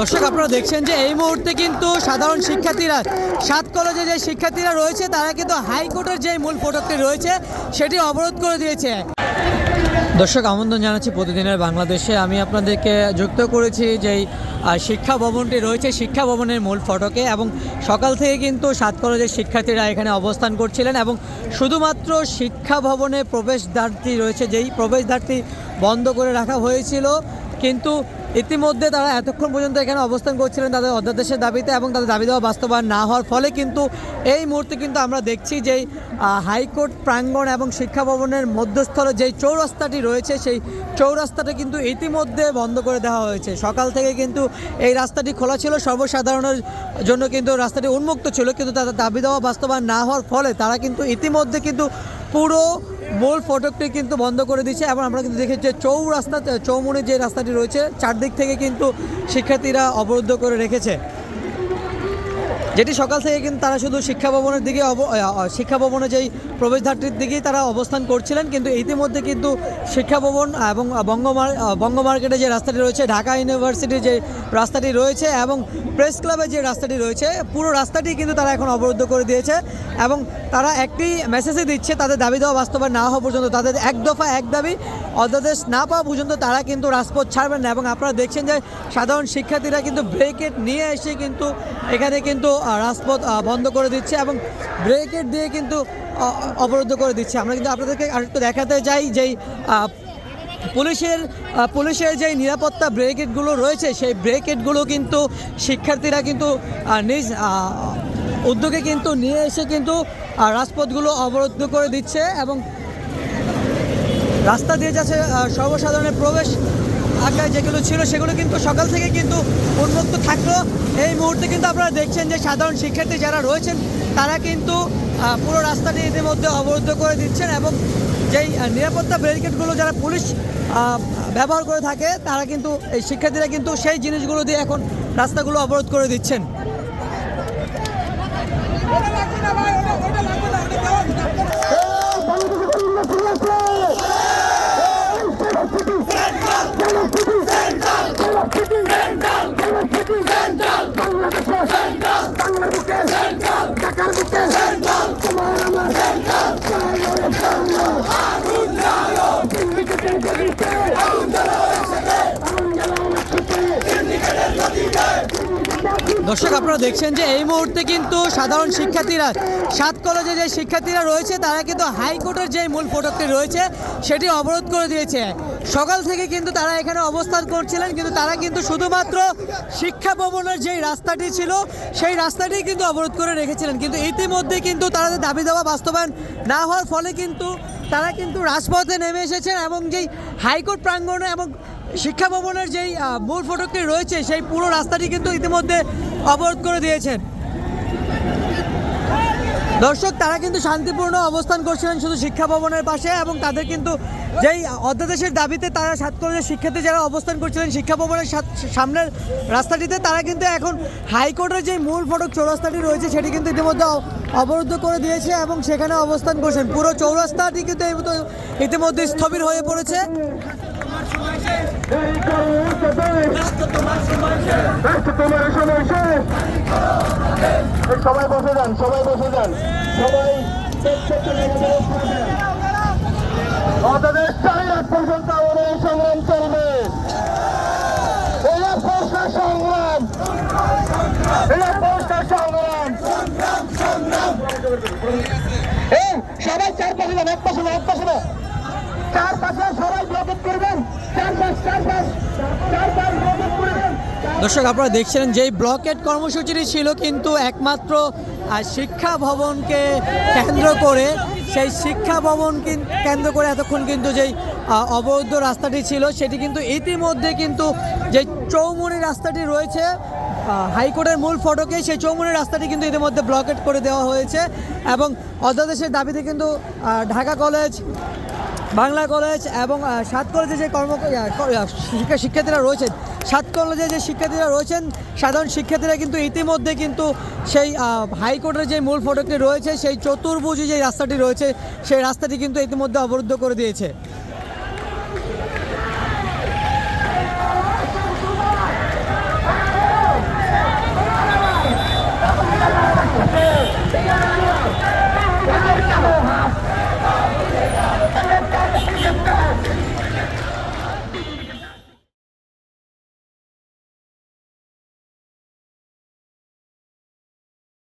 দর্শক আপনারা দেখছেন যে এই মুহূর্তে কিন্তু সাধারণ শিক্ষার্থীরা 7 কলেজে যে শিক্ষার্থীরা রয়েছে তারা কিন্তু হাইকোর্টের যে মূল ফটকটি রয়েছে সেটি অবরোধ করে দিয়েছে। দর্শক আমন্ত্রণ জানাচ্ছি প্রতিদিনের বাংলাদেশে। আমি আপনাদেরকে যুক্ত করেছি যেই শিক্ষা ভবনটি রয়েছে শিক্ষা ভবনের মূল ফটকে, এবং সকাল থেকে কিন্তু 7 কলেজের শিক্ষার্থীরা এখানে অবস্থান করছিলেন এবং শুধুমাত্র শিক্ষা ভবনে প্রবেশদ্বারটি রয়েছে যেই প্রবেশদ্বারটি বন্ধ করে রাখা হয়েছিল, কিন্তু ইতিমধ্যে তারা এতক্ষণ পর্যন্ত এখানে অবস্থান করছিলেন তাদের অধ্যাদেশের দাবিতে, এবং তাদের দাবি দেওয়া বাস্তবায়ন না হওয়ার ফলে কিন্তু এই মুহূর্তে কিন্তু আমরা দেখছি যে হাইকোর্ট প্রাঙ্গণ এবং শিক্ষা ভবনের মধ্যস্থলে যেই চৌরাস্তাটি রয়েছে সেই চৌরাস্তাটা কিন্তু ইতিমধ্যে বন্ধ করে দেওয়া হয়েছে। সকাল থেকে কিন্তু এই রাস্তাটি খোলা ছিল, সর্বসাধারণের জন্য কিন্তু রাস্তাটি উন্মুক্ত ছিল, কিন্তু তাদের দাবি দেওয়া বাস্তবায়ন না হওয়ার ফলে তারা কিন্তু ইতিমধ্যে কিন্তু পুরো মূল ফটকটি কিন্তু বন্ধ করে দিচ্ছে। এবং আমরা কিন্তু দেখেছি যে চৌমুনি যে রাস্তাটি রয়েছে চারদিক থেকে কিন্তু শিক্ষার্থীরা অবরুদ্ধ করে রেখেছে, যেটি সকাল থেকে কিন্তু তারা শুধু শিক্ষা ভবনের দিকে শিক্ষা ভবনের যেই প্রবেশদ্বারটির দিকেই তারা অবস্থান করছিলেন, কিন্তু ইতিমধ্যে কিন্তু শিক্ষা ভবন এবং বঙ্গ মার্কেটে যে রাস্তাটি রয়েছে, ঢাকা ইউনিভার্সিটির যে রাস্তাটি রয়েছে এবং প্রেস ক্লাবের যে রাস্তাটি রয়েছে পুরো রাস্তাটি কিন্তু তারা এখন অবরুদ্ধ করে দিয়েছে। এবং তারা একটি মেসেজই দিচ্ছে তাদের দাবি দেওয়া বাস্তবায়ন না হওয়া পর্যন্ত, তাদের এক দফা এক দাবি অধ্যাদেশ না পাওয়া পর্যন্ত তারা কিন্তু রাজপথ ছাড়বেন না। এবং আপনারা দেখছেন যে সাধারণ শিক্ষার্থীরা কিন্তু ব্রেকেট নিয়ে এসে কিন্তু এখানে কিন্তু রাজপথ বন্ধ করে দিচ্ছে এবং ব্রেকেট দিয়ে কিন্তু অবরুদ্ধ করে দিচ্ছে। আমরা কিন্তু আপনাদেরকে আরেকটু দেখাতে যাই যেই পুলিশের যে নিরাপত্তা ব্রেকেটগুলো রয়েছে সেই ব্রেকেটগুলো কিন্তু শিক্ষার্থীরা কিন্তু নিজ উদ্যোগে কিন্তু নিয়ে এসে কিন্তু রাজপথগুলো অবরুদ্ধ করে দিচ্ছে এবং রাস্তা দিয়ে যাচ্ছে সর্বসাধারণের প্রবেশ আকারে যেগুলো ছিল সেগুলো কিন্তু সকাল থেকে কিন্তু উন্মুক্ত থাকলো। এই মুহূর্তে কিন্তু আপনারা দেখছেন যে সাধারণ শিক্ষার্থী যারা রয়েছেন তারা কিন্তু পুরো রাস্তাটি ইতিমধ্যে অবরুদ্ধ করে দিচ্ছেন এবং যেই নিরাপত্তা ব্যারিকেডগুলো যারা পুলিশ ব্যবহার করে থাকে তারা কিন্তু এই শিক্ষার্থীরা কিন্তু সেই জিনিসগুলো দিয়ে এখন রাস্তাগুলো অবরোধ করে দিচ্ছেন। দর্শক আপনারা দেখছেন যে এই মুহূর্তে কিন্তু সাধারণ শিক্ষার্থীরা 7 কলেজে যে শিক্ষার্থীরা রয়েছে তারা কিন্তু হাইকোর্টের যে মূল ফটকটি রয়েছে সেটি অবরোধ করে দিয়েছে। সকাল থেকে কিন্তু তারা এখানে অবস্থান করছিলেন, কিন্তু তারা কিন্তু শুধুমাত্র শিক্ষা ভবনের যেই রাস্তাটি ছিল সেই রাস্তাটি কিন্তু অবরোধ করে রেখেছিলেন, কিন্তু ইতিমধ্যে কিন্তু তাদের দাবি দেওয়া বাস্তবায়ন না হওয়ার ফলে কিন্তু তারা কিন্তু রাজপথে নেমে এসেছেন এবং যেই হাইকোর্ট প্রাঙ্গণে এবং শিক্ষা ভবনের যেই মূল ফটকটি রয়েছে সেই পুরো রাস্তাটি কিন্তু ইতিমধ্যে অবরোধ করে দিয়েছেন। দর্শক তারা কিন্তু শান্তিপূর্ণ অবস্থান করছিলেন শুধু শিক্ষা ভবনের পাশে, এবং তাদের কিন্তু যেই অধ্যাদেশের দাবিতে তারা 7 কলেজের শিক্ষার্থী যারা অবস্থান করছিলেন শিক্ষা ভবনের সামনের রাস্তাটিতে তারা কিন্তু এখন হাইকোর্টের যে মূল ফটক চৌরাস্তাটি রয়েছে সেটি কিন্তু ইতিমধ্যে অবরুদ্ধ করে দিয়েছে এবং সেখানে অবস্থান করছেন। পুরো চৌরাস্তাটি কিন্তু ইতিমধ্যে স্থবির হয়ে পড়েছে। সবাই বসে যান, সবাই বসে যান, সবাই অধ্যাদেশ চাই আজ পর্যন্ত আমাদের এই সংগ্রাম চলবে। সংগ্রাম সবাই চারপাশে যান, এক পাশে না, এক পাশে না, চারপাশে সবাই ব্লকেট করবেন, চারপাশ ব্লকেট করবেন। দর্শক আপনারা দেখছিলেন যেই ব্লকেট কর্মসূচিটি ছিল কিন্তু একমাত্র শিক্ষা ভবনকে কেন্দ্র করে, সেই শিক্ষা ভবন কেন্দ্র করে এতক্ষণ কিন্তু যেই অবরুদ্ধ রাস্তাটি ছিল সেটি কিন্তু ইতিমধ্যে কিন্তু যে চৌমুনি রাস্তাটি রয়েছে হাইকোর্টের মূল ফটকে সেই চৌমুনি রাস্তাটি কিন্তু ইতিমধ্যে ব্লকেট করে দেওয়া হয়েছে এবং অধ্যাদেশের দাবিতে কিন্তু ঢাকা কলেজ, বাংলা কলেজ এবং 7 কলেজে যে শিক্ষার্থীরা রয়েছেন 7 কলেজে যে শিক্ষার্থীরা রয়েছেন সাধারণ শিক্ষার্থীরা কিন্তু ইতিমধ্যে কিন্তু সেই হাইকোর্টের যে মূল ফটকটি রয়েছে সেই চতুর্ভুজী যে রাস্তাটি রয়েছে সেই রাস্তাটি কিন্তু ইতিমধ্যে অবরুদ্ধ করে দিয়েছে।